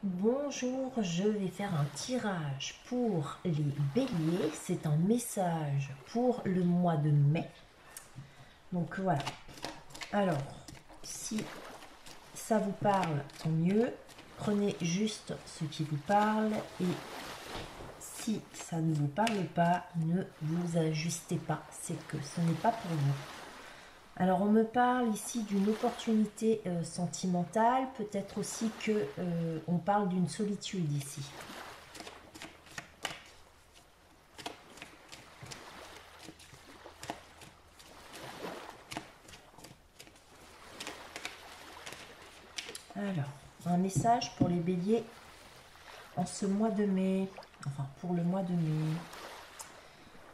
Bonjour, je vais faire un tirage pour les béliers. C'est un message pour le mois de mai. Donc voilà. Alors, si ça vous parle, tant mieux. Prenez juste ce qui vous parle et si ça ne vous parle pas, ne vous ajustez pas. C'est que ce n'est pas pour vous. Alors on me parle ici d'une opportunité sentimentale, peut-être aussi que on parle d'une solitude ici. Alors, un message pour les béliers en ce mois de mai, enfin pour le mois de mai.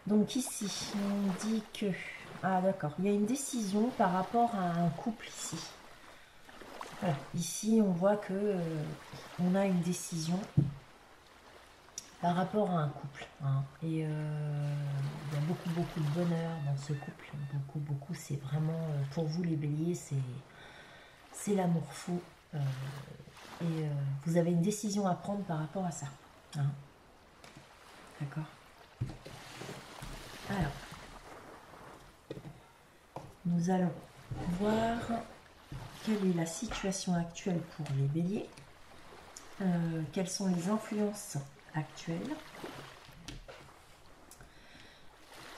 Donc ici, on dit que, ah d'accord, il y a une décision par rapport à un couple ici. Voilà, ici on voit que on a une décision par rapport à un couple. Hein. Et il y a beaucoup de bonheur dans ce couple. Beaucoup, c'est vraiment, pour vous les béliers, c'est l'amour fou. Vous avez une décision à prendre par rapport à ça. Hein. D'accord. Alors, nous allons voir quelle est la situation actuelle pour les béliers. Quelles sont les influences actuelles.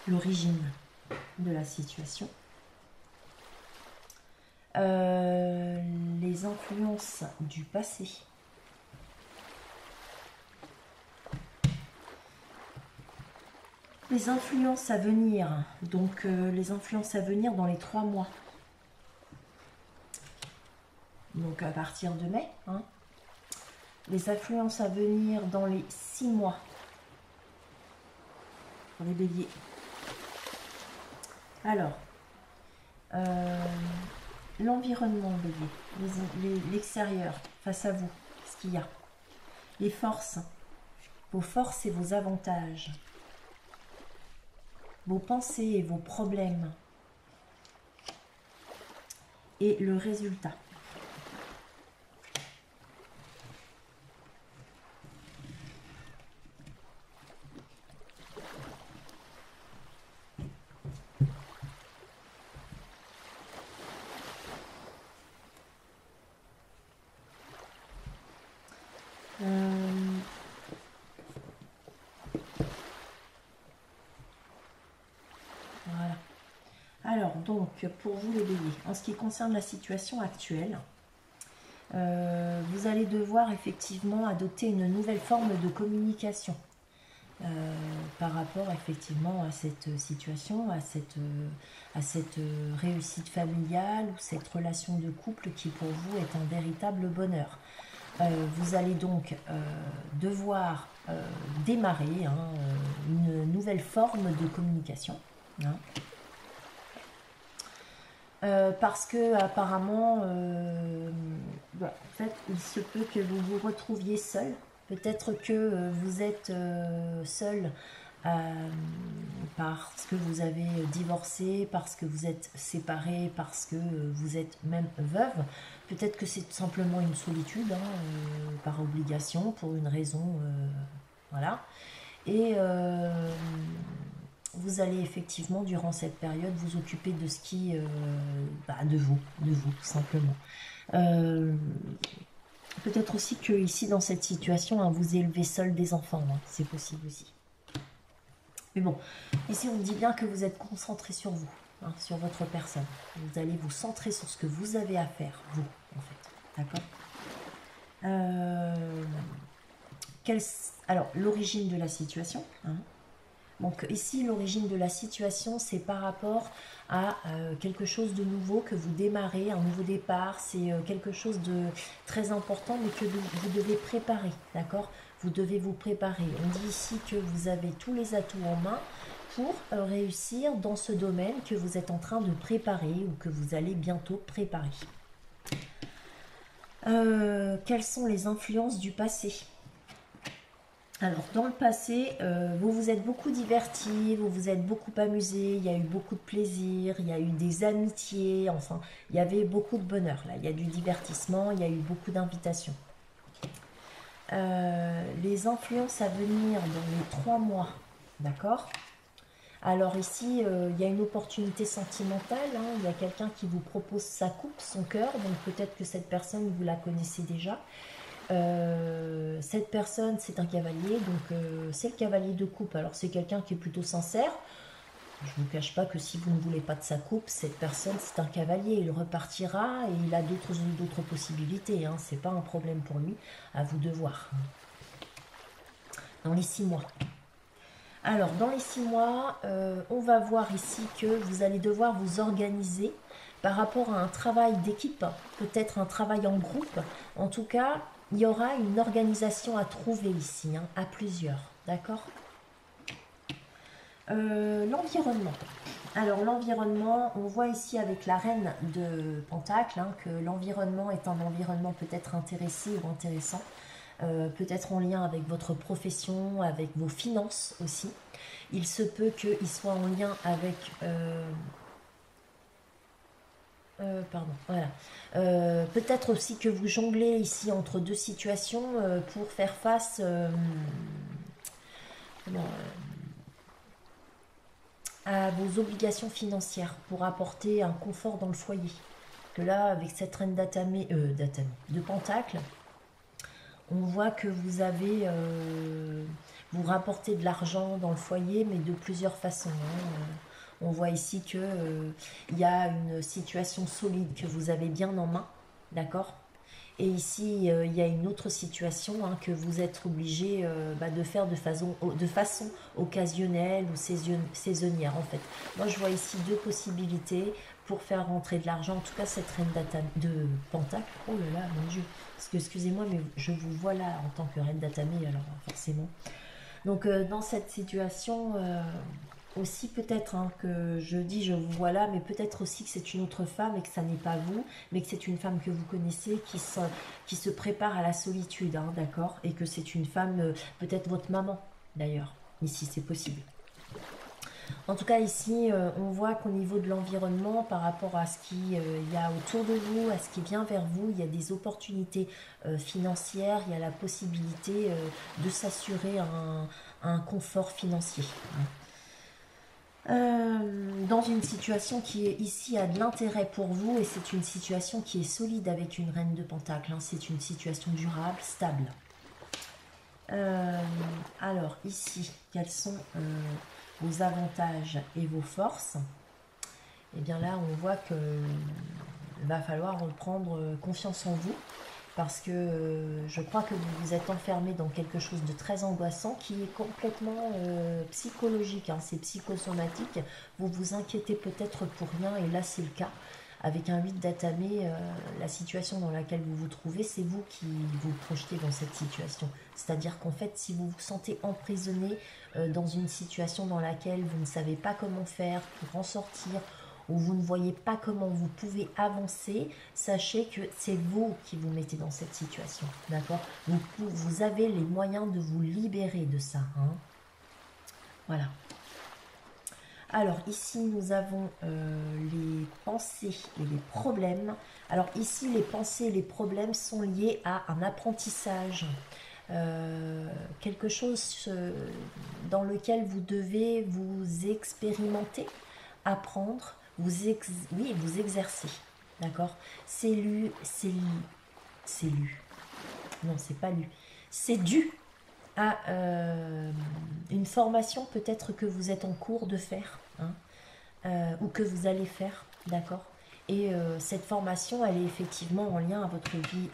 L'origine de la situation. Les influences du passé. Les influences à venir, donc les influences à venir dans les 3 mois. Donc à partir de mai. Hein. Les influences à venir dans les 6 mois. Pour les béliers. Alors, l'environnement bélier, l'extérieur, face à vous, ce qu'il y a. Les forces, vos forces et vos avantages. Vos pensées et vos problèmes. Et le résultat. Voilà. Alors, donc, pour vous les béliers, en ce qui concerne la situation actuelle, vous allez devoir effectivement adopter une nouvelle forme de communication par rapport effectivement à cette situation, à cette réussite familiale ou cette relation de couple qui pour vous est un véritable bonheur. Vous allez donc devoir démarrer une nouvelle forme de communication. Hein. Parce que apparemment, en fait, il se peut que vous vous retrouviez seul. Peut-être que vous êtes seul parce que vous avez divorcé, parce que vous êtes séparé, parce que vous êtes même veuve. Peut-être que c'est simplement une solitude, hein, par obligation, pour une raison, voilà. Et vous allez effectivement, durant cette période, vous occuper de ce qui... de vous, tout simplement. Peut-être aussi que ici, dans cette situation, hein, vous élevez seul des enfants. Hein, c'est possible aussi. Mais bon, ici, on dit bien que vous êtes concentré sur vous, hein, sur votre personne. Vous allez vous centrer sur ce que vous avez à faire, vous, en fait. D'accord. Alors, l'origine de la situation, hein. Donc ici, l'origine de la situation, c'est par rapport à quelque chose de nouveau que vous démarrez, un nouveau départ. C'est quelque chose de très important, mais que vous devez préparer, d'accord? Vous devez vous préparer. On dit ici que vous avez tous les atouts en main pour réussir dans ce domaine que vous êtes en train de préparer ou que vous allez bientôt préparer. Quelles sont les influences du passé ? Alors, dans le passé, vous vous êtes beaucoup divertis, vous vous êtes beaucoup amusés, il y a eu beaucoup de plaisir, il y a eu des amitiés, enfin, il y avait beaucoup de bonheur, là. Il y a du divertissement, il y a eu beaucoup d'invitations. les influences à venir dans les 3 mois, d'accord? Alors ici, il y a une opportunité sentimentale, hein, il y a quelqu'un qui vous propose sa coupe, son cœur, donc peut-être que cette personne, vous la connaissez déjà. Cette personne, c'est un cavalier, donc c'est le cavalier de coupe, alors c'est quelqu'un qui est plutôt sincère. Je ne vous cache pas que si vous ne voulez pas de sa coupe, cette personne, c'est un cavalier, il repartira et il a d'autres possibilités, hein, c'est pas un problème pour lui, à vous de voir. Dans les 6 mois. Alors, dans les 6 mois, on va voir ici que vous allez devoir vous organiser par rapport à un travail d'équipe, peut-être un travail en groupe. En tout cas, il y aura une organisation à trouver ici, hein, à plusieurs, d'accord? L'environnement. Alors, l'environnement, on voit ici avec la reine de Pentacle, hein, que l'environnement est un environnement peut-être intéressé ou intéressant. Peut-être en lien avec votre profession, avec vos finances aussi. Il se peut qu'il soit en lien avec... pardon, voilà. Peut-être aussi que vous jonglez ici entre deux situations pour faire face à vos obligations financières, pour apporter un confort dans le foyer. Que là, avec cette reine de Pentacle, on voit que vous avez, vous rapportez de l'argent dans le foyer, mais de plusieurs façons. Hein. On voit ici que il y a une situation solide que vous avez bien en main, d'accord? Et ici, il y a une autre situation hein, que vous êtes obligé de faire de façon occasionnelle ou saisonnière, en fait. Moi, je vois ici deux possibilités pour faire rentrer de l'argent. En tout cas, cette reine de Pentacle, oh là là, mon Dieu. Parce que, excusez-moi, mais je vous vois là en tant que reine d'Atamé, alors forcément. Donc, dans cette situation... aussi peut-être hein, que je dis je vous vois là, mais peut-être aussi que c'est une autre femme et que ça n'est pas vous, mais que c'est une femme que vous connaissez qui se prépare à la solitude, hein, d'accord? Et que c'est une femme, peut-être votre maman d'ailleurs, ici c'est possible. En tout cas ici, on voit qu'au niveau de l'environnement, par rapport à ce qu'il y a autour de vous, à ce qui vient vers vous, il y a des opportunités financières, il y a la possibilité de s'assurer un confort financier. Dans une situation qui est ici a de l'intérêt pour vous et c'est une situation qui est solide avec une reine de Pentacle, hein, c'est une situation durable, stable. Alors ici, quels sont vos avantages et vos forces? Et bien là, on voit qu'il va falloir reprendre confiance en vous. Parce que je crois que vous vous êtes enfermé dans quelque chose de très angoissant qui est complètement psychologique, hein, c'est psychosomatique. Vous vous inquiétez peut-être pour rien et là c'est le cas. Avec un 8 d'Atamé, la situation dans laquelle vous vous trouvez, c'est vous qui vous projetez dans cette situation. C'est-à-dire qu'en fait, si vous vous sentez emprisonné dans une situation dans laquelle vous ne savez pas comment faire pour en sortir, où vous ne voyez pas comment vous pouvez avancer, sachez que c'est vous qui vous mettez dans cette situation, d'accord? Vous avez les moyens de vous libérer de ça, hein. Voilà. Alors ici, nous avons les pensées et les problèmes. Alors ici, les pensées et les problèmes sont liés à un apprentissage, quelque chose dans lequel vous devez vous expérimenter, apprendre, vous exercer, d'accord? C'est lu, c'est lu. Non, c'est pas lu. C'est dû à une formation peut-être que vous êtes en cours de faire, hein, ou que vous allez faire, d'accord? Et cette formation, elle est effectivement en lien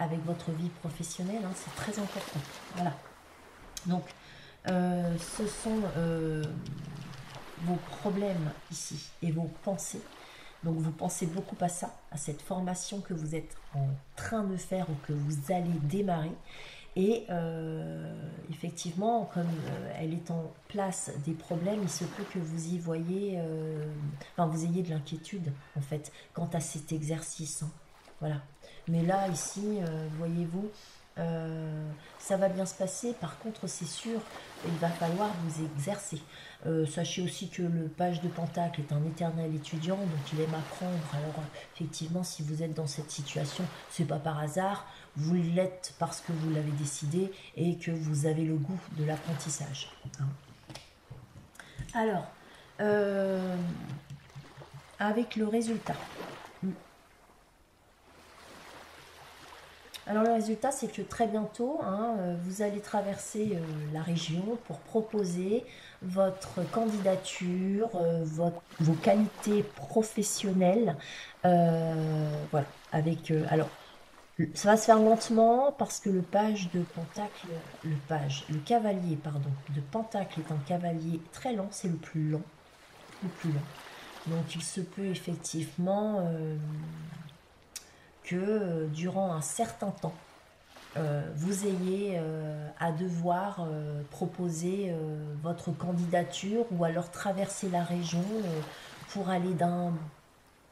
avec votre vie professionnelle, hein, c'est très important. Voilà. Donc, ce sont vos problèmes ici et vos pensées. Donc vous pensez beaucoup à ça, à cette formation que vous êtes en train de faire ou que vous allez démarrer. Et effectivement, comme elle est en place des problèmes, il se peut que vous y voyez, vous ayez de l'inquiétude en fait quant à cet exercice, hein. Voilà. Mais là, ici, voyez-vous, ça va bien se passer. Par contre, c'est sûr, il va falloir vous exercer. Sachez aussi que le page de Pentacle est un éternel étudiant, donc il aime apprendre. Alors, effectivement, si vous êtes dans cette situation, c'est pas par hasard. vous l'êtes parce que vous l'avez décidé et que vous avez le goût de l'apprentissage. Hein. Alors, avec le résultat. Alors le résultat, c'est que très bientôt, hein, vous allez traverser la région pour proposer votre candidature, vos qualités professionnelles. Voilà, avec... alors, ça va se faire lentement parce que le page de Pentacle, le cavalier, pardon, de Pentacle est un cavalier très lent, c'est le plus lent. Le plus lent. Donc il se peut effectivement que durant un certain temps, vous ayez à devoir proposer votre candidature ou alors traverser la région pour aller d'un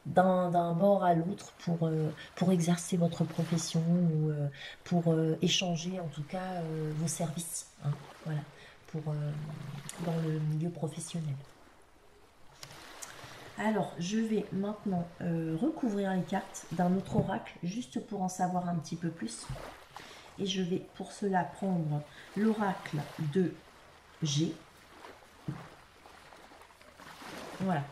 bord à l'autre pour exercer votre profession ou pour échanger en tout cas vos services. Hein, voilà, dans le milieu professionnel. Alors, je vais maintenant recouvrir les cartes d'un autre oracle, juste pour en savoir un petit peu plus. Et je vais pour cela prendre l'oracle de G. Voilà.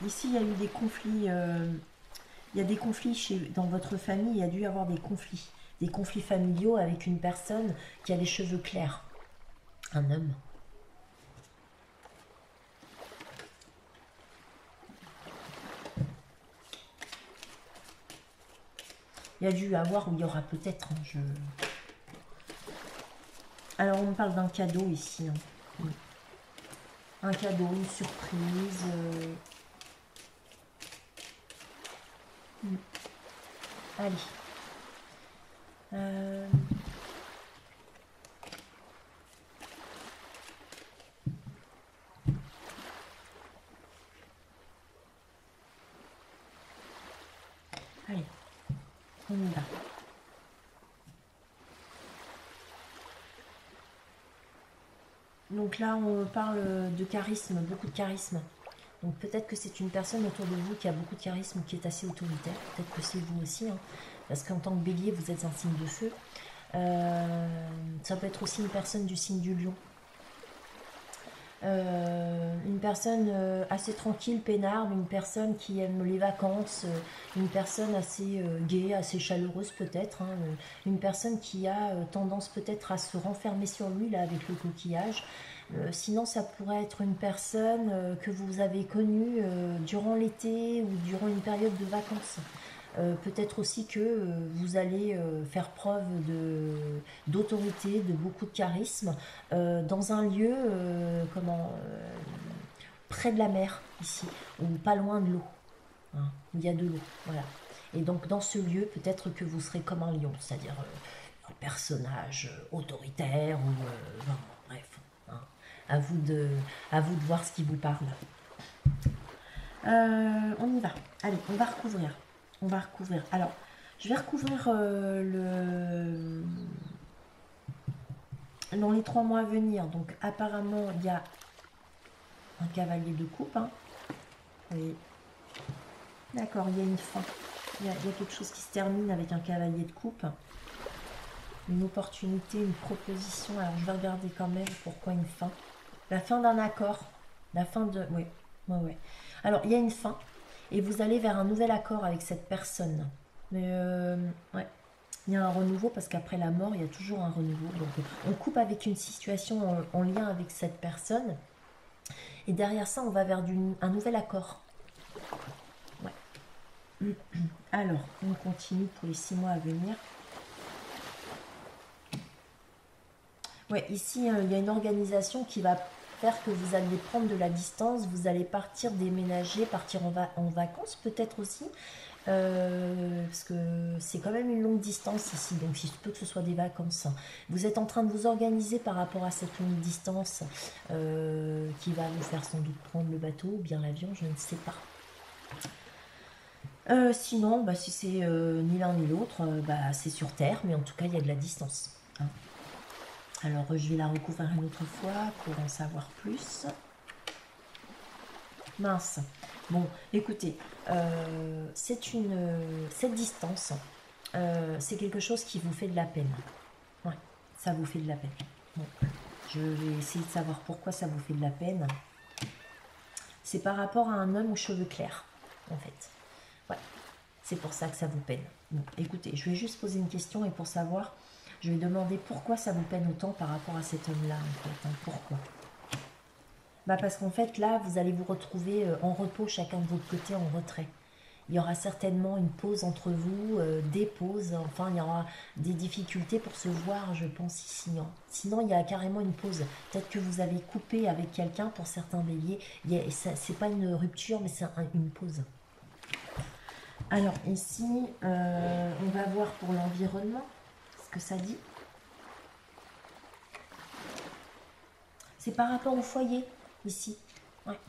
Ici, il y a eu des conflits. Il y a des conflits dans votre famille. Il y a dû y avoir des conflits familiaux avec une personne qui a les cheveux clairs. Un homme. Il y a dû y avoir, ou il y aura peut-être. Alors, on me parle d'un cadeau ici. Hein. Un cadeau, une surprise. Allez. Allez. On y va. Donc là, on parle de charisme, beaucoup de charisme. Donc peut-être que c'est une personne autour de vous qui a beaucoup de charisme, qui est assez autoritaire. Peut-être que c'est vous aussi, hein, parce qu'en tant que bélier, vous êtes un signe de feu. Ça peut être aussi une personne du signe du lion. Une personne assez tranquille, peinarde, une personne qui aime les vacances, une personne assez gaie, assez chaleureuse peut-être, hein, une personne qui a tendance peut-être à se renfermer sur lui là avec le coquillage. Sinon ça pourrait être une personne que vous avez connue durant l'été ou durant une période de vacances. Peut-être aussi que vous allez faire preuve d'autorité, de beaucoup de charisme dans un lieu près de la mer ici, ou pas loin de l'eau, hein, où il y a de l'eau, voilà. Et donc dans ce lieu, peut-être que vous serez comme un lion, c'est-à-dire un personnage autoritaire ou bref, hein, à vous de voir ce qui vous parle. On y va. Allez, on va recouvrir. On va recouvrir. Alors, je vais recouvrir dans les 3 mois à venir. Donc, apparemment, il y a un cavalier de coupe. Hein. Oui. D'accord, il y a une fin. Il y a quelque chose qui se termine avec un cavalier de coupe. Une opportunité, une proposition. Alors, je vais regarder quand même pourquoi une fin. La fin d'un accord. La fin de... Oui, ouais. Alors, il y a une fin. Et vous allez vers un nouvel accord avec cette personne. Mais ouais, il y a un renouveau parce qu'après la mort, il y a toujours un renouveau. Donc on coupe avec une situation en lien avec cette personne. Et derrière ça, on va vers un nouvel accord. Ouais. Alors, on continue pour les 6 mois à venir. Ouais, ici, il y a une organisation qui va faire que vous allez prendre de la distance, vous allez partir déménager, partir en vacances peut-être aussi, parce que c'est quand même une longue distance ici, donc il se peut que ce soit des vacances. Vous êtes en train de vous organiser par rapport à cette longue distance qui va vous faire sans doute prendre le bateau ou bien l'avion, je ne sais pas. Sinon, bah, si c'est ni l'un ni l'autre, bah, c'est sur Terre, mais en tout cas, il y a de la distance. Hein. Alors, je vais la recouvrir une autre fois pour en savoir plus. Mince. Bon, écoutez, cette distance, c'est quelque chose qui vous fait de la peine. Ouais, ça vous fait de la peine. Bon, je vais essayer de savoir pourquoi ça vous fait de la peine. C'est par rapport à un homme aux cheveux clairs, en fait. Ouais, c'est pour ça que ça vous peine. Bon, écoutez, je vais juste poser une question et pour savoir, je vais demander pourquoi ça vous peine autant par rapport à cet homme-là, en fait. Hein, pourquoi? Bah parce qu'en fait, là, vous allez vous retrouver en repos, chacun de votre côté, en retrait. Il y aura certainement une pause entre vous, des pauses, enfin, il y aura des difficultés pour se voir, je pense, ici. Hein. Sinon, il y a carrément une pause. Peut-être que vous avez coupé avec quelqu'un pour certains béliers. C'est pas une rupture, mais c'est une pause. Alors, ici, on va voir pour l'environnement ce que ça dit. C'est par rapport au foyer, ici. Ouais.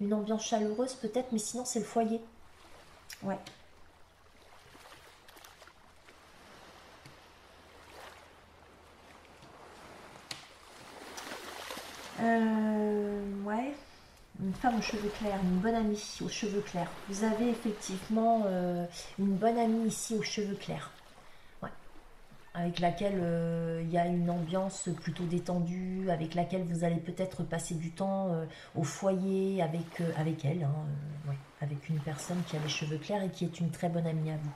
Une ambiance chaleureuse, peut-être, mais sinon, c'est le foyer. Ouais. Ouais. Une femme aux cheveux clairs, une bonne amie aux cheveux clairs. Vous avez effectivement une bonne amie ici aux cheveux clairs. Ouais. Avec laquelle il y a une ambiance plutôt détendue, avec laquelle vous allez peut-être passer du temps au foyer avec elle. Hein, ouais. Avec une personne qui a les cheveux clairs et qui est une très bonne amie à vous.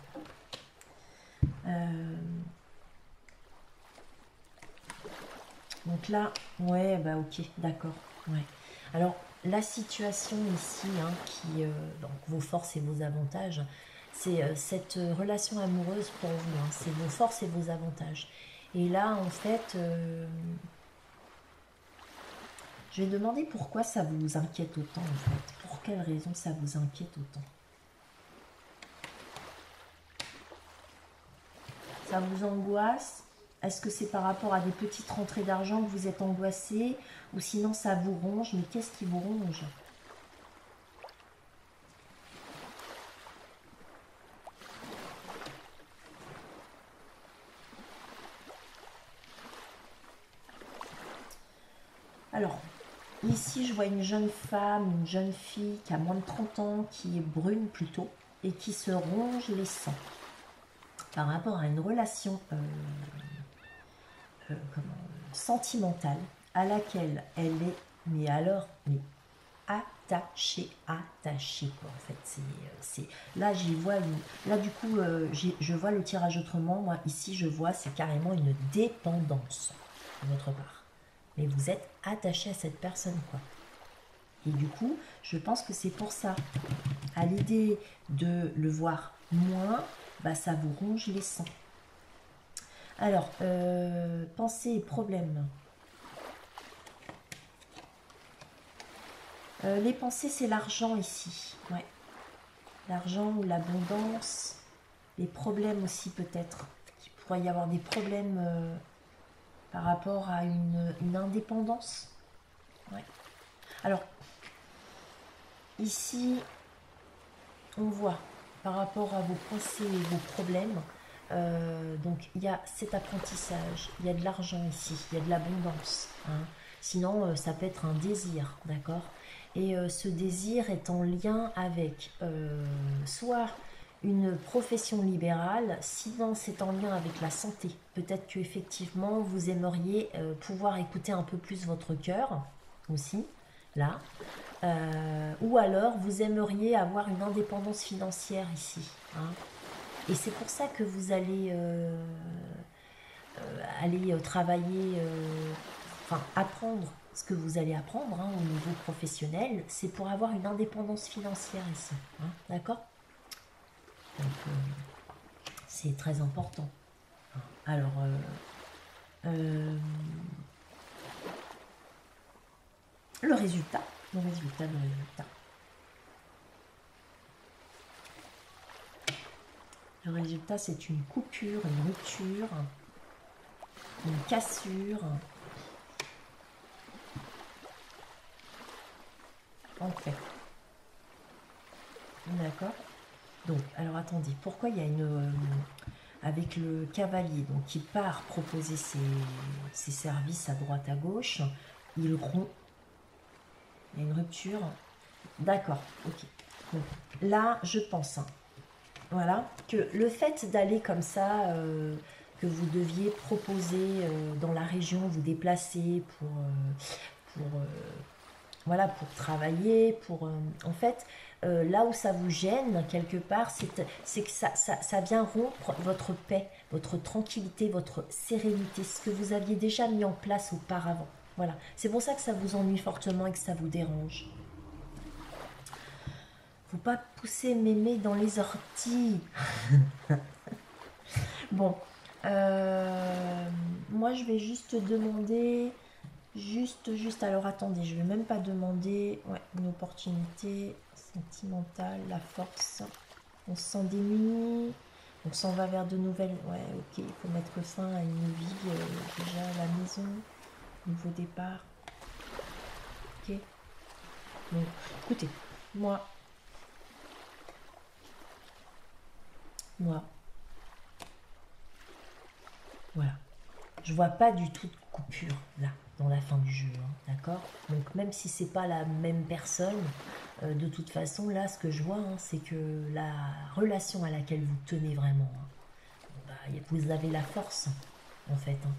Donc là, ouais, bah ok, d'accord. Ouais. Alors, la situation ici, hein, donc vos forces et vos avantages, c'est cette relation amoureuse pour vous. Hein, c'est vos forces et vos avantages. Et là, en fait, je vais demander pourquoi ça vous inquiète autant, en fait. Pour quelle raison ça vous inquiète autant? Ça vous angoisse? Est-ce que c'est par rapport à des petites rentrées d'argent que vous êtes angoissé? Ou sinon ça vous ronge? Mais qu'est-ce qui vous ronge? Alors, ici je vois une jeune femme, une jeune fille qui a moins de 30 ans, qui est brune plutôt, et qui se ronge les sangs par rapport à une relation sentimentale à laquelle elle est, mais alors, mais attachée, quoi. En fait, là j'y vois, là du coup, je vois le tirage autrement. Moi ici, je vois, c'est carrément une dépendance de votre part. Mais vous êtes attaché à cette personne, quoi. Et du coup, je pense que c'est pour ça. À l'idée de le voir moins, bah ça vous ronge les sangs. Alors, pensée et problème. Les pensées, c'est l'argent ici. Ouais. L'argent ou l'abondance. Les problèmes aussi peut-être. Il pourrait y avoir des problèmes par rapport à une indépendance. Ouais. Alors, ici, on voit par rapport à vos pensées et vos problèmes. Donc il y a cet apprentissage, il y a de l'argent ici, il y a de l'abondance. Hein. Sinon, ça peut être un désir, d'accord? Et ce désir est en lien avec soit une profession libérale, sinon c'est en lien avec la santé. Peut-être que effectivement vous aimeriez pouvoir écouter un peu plus votre cœur aussi, là. Ou alors vous aimeriez avoir une indépendance financière ici. Hein. Et c'est pour ça que vous allez travailler, enfin apprendre ce que vous allez apprendre hein, au niveau professionnel. C'est pour avoir une indépendance financière ici. Hein, d'accord? Donc c'est très important. Alors, le résultat. Le résultat. Le résultat, c'est une coupure, une rupture, une cassure. En fait. D'accord. Donc, alors attendez, pourquoi il y a une... avec le cavalier, donc qui part proposer ses services à droite à gauche, il rompt, il y a une rupture. D'accord, ok. Donc, là, je pense, hein, voilà, que le fait d'aller comme ça, que vous deviez proposer dans la région, vous déplacer pour voilà, pour travailler, en fait, là où ça vous gêne, quelque part, c'est que ça vient rompre votre paix, votre tranquillité, votre sérénité, ce que vous aviez déjà mis en place auparavant. Voilà, c'est pour ça que ça vous ennuie fortement et que ça vous dérange. Faut pas pousser mémé dans les orties. Bon, moi je vais juste demander... Juste, alors attendez, je vais même pas demander, ouais, une opportunité sentimentale, la force, on se sent démuni, on s'en va vers de nouvelles, ouais, ok, il faut mettre fin à une vie, déjà à la maison, nouveau départ, ok, donc, écoutez, moi, voilà, je vois pas du tout de coupure, là, dans la fin du jeu, hein, d'accord. Donc même si c'est pas la même personne, de toute façon, là, ce que je vois, hein, c'est que la relation à laquelle vous tenez vraiment, hein, bah, vous avez la force, en fait, hein,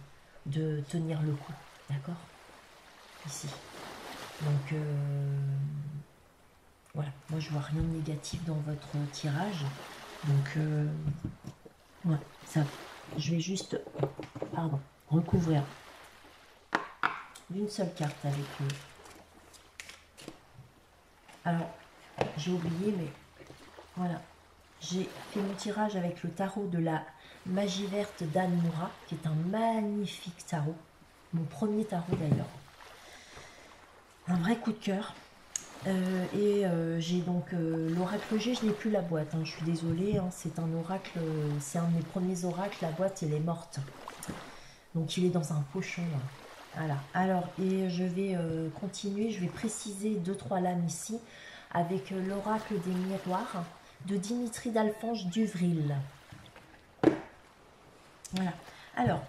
de tenir le coup, d'accord, ici. Donc, voilà, moi, je vois rien de négatif dans votre tirage. Donc, ouais, ça, je vais juste, pardon, recouvrir d'une seule carte avec eux. Alors, j'ai oublié, mais voilà. J'ai fait mon tirage avec le tarot de la magie verte d'Anne Moura, qui est un magnifique tarot. Mon premier tarot d'ailleurs. Un vrai coup de cœur. J'ai donc l'oracle G, je n'ai plus la boîte, hein, je suis désolée, hein, c'est un oracle, c'est un de mes premiers oracles, la boîte elle est morte. Donc il est dans un pochon. Là. Voilà. Alors, et je vais continuer, je vais préciser 2-3 lames ici, avec l'oracle des miroirs de Dimitri d'Alphonse Duvril. Voilà. Alors,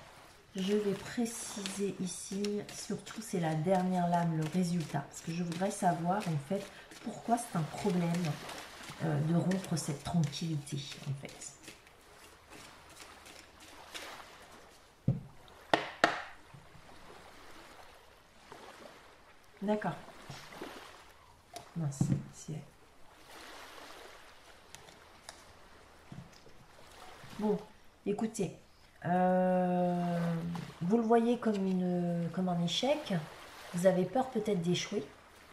je vais préciser ici, surtout c'est la dernière lame, le résultat. Parce que je voudrais savoir en fait pourquoi c'est un problème de rompre cette tranquillité en fait. D'accord. Mince, c'est... Bon, écoutez, vous le voyez comme un échec. Vous avez peur peut-être d'échouer.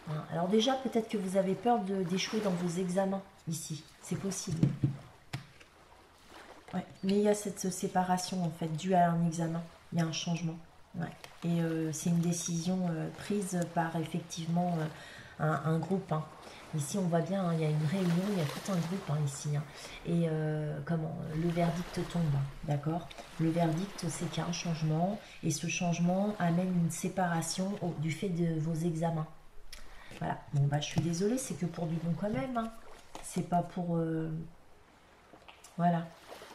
Hein. Alors déjà, peut-être que vous avez peur d'échouer dans vos examens ici. C'est possible. Ouais. Mais il y a cette séparation en fait due à un examen. Il y a un changement. Ouais. Et c'est une décision prise par effectivement un groupe. Hein. Ici, on voit bien, hein, il y a une réunion, il y a tout un groupe hein, ici. Hein. Et le verdict tombe, d'accord. Le verdict, c'est qu'il y a un changement. Et ce changement amène une séparation du fait de vos examens. Voilà. Bon, bah, je suis désolée, c'est que pour du bon quand même. Hein. C'est pas pour... voilà.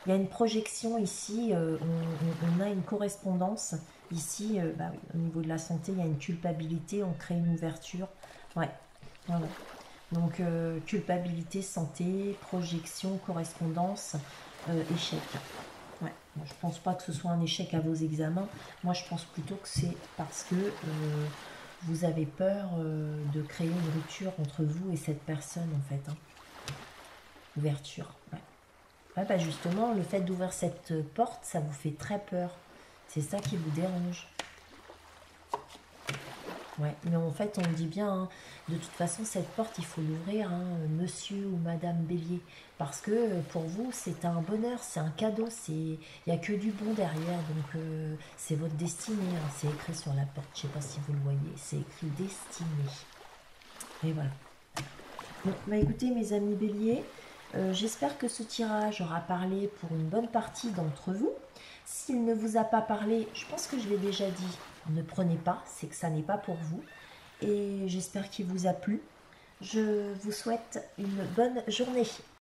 Il y a une projection ici, on a une correspondance. Ici, bah oui, au niveau de la santé, il y a une culpabilité, on crée une ouverture. Ouais, voilà. Donc, culpabilité, santé, projection, correspondance, échec. Ouais. Bon, je pense pas que ce soit un échec à vos examens. Moi, je pense plutôt que c'est parce que vous avez peur de créer une rupture entre vous et cette personne, en fait. Hein. Ouverture, ouais. Ouais, bah justement, le fait d'ouvrir cette porte, ça vous fait très peur. C'est ça qui vous dérange. Ouais, mais en fait, on dit bien, hein, de toute façon, cette porte, il faut l'ouvrir, hein, monsieur ou madame Bélier. Parce que pour vous, c'est un bonheur, c'est un cadeau, il n'y a que du bon derrière. Donc, c'est votre destinée. Hein, c'est écrit sur la porte, je ne sais pas si vous le voyez. C'est écrit destinée. Et voilà. Bon, bah écoutez, mes amis Bélier, j'espère que ce tirage aura parlé pour une bonne partie d'entre vous. S'il ne vous a pas parlé, je pense que je l'ai déjà dit, ne prenez pas, c'est que ça n'est pas pour vous. Et j'espère qu'il vous a plu. Je vous souhaite une bonne journée.